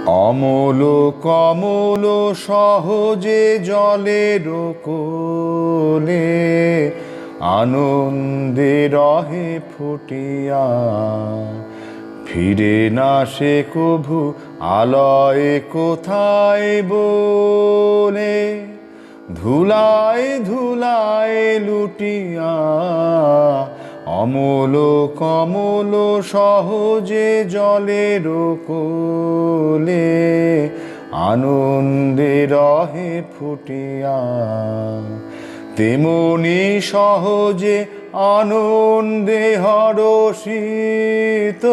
অমল কমল সহজে জলের কোলে আনন্দে রহে ফুটিয়া। ফিরে না সে কভু আলয় কোথায় বলে, ধুলায় ধুলায় লুটিয়া। অমল কমল সহজে জলের কোলে আনন্দে রহে ফুটিয়া। তেমনি সহজে আনন্দে হরষিত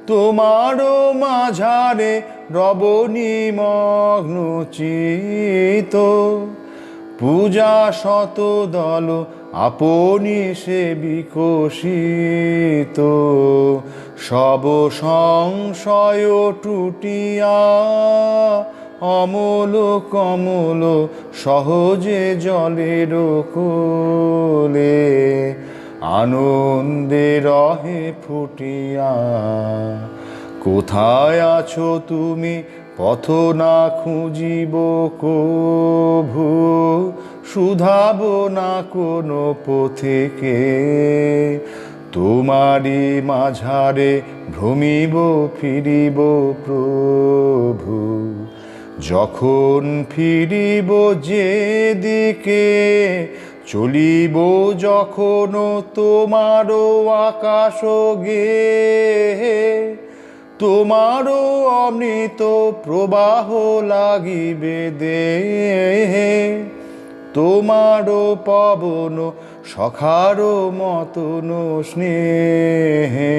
তোমারও মাঝারে রব নিমগ্ন চিত। পূজা শত দল আপনি সে বিকশিত, সব সংশয় টুটিয়া। অমল কমল সহজে জলের কোলে আনন্দে রহে ফুটিয়া। কোথায় আছো তুমি পথ না খুঁজিব কভু, শুধাব না কোনো পথিকে। তোমারি মাঝারে ভ্রমিব ফিরিব প্রভু, যখন ফিরিব যেদিকে। চলিব যখন তোমারও আকাশ গেয়ে, তোমারও অমৃত প্রবাহ লাগিবে দেহে। তোমারও পবন সখারও মতন স্নেহে,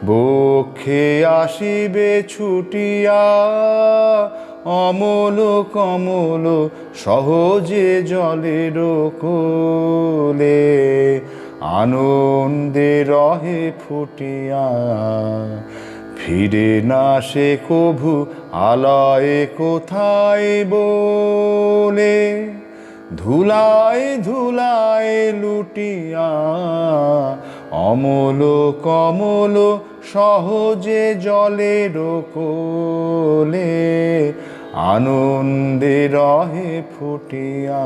বক্ষে আসিবে ছুটিয়া। অমল কমল সহজে জলের কোলে আনন্দে রহে ফুটিয়া। ফিরে না সে কভু আলয় কোথায় বলে, ধুলায় ধুলায় লুটিয়া। অমল কমল সহজে জলের কোলে আনন্দে রহে ফুটিয়া।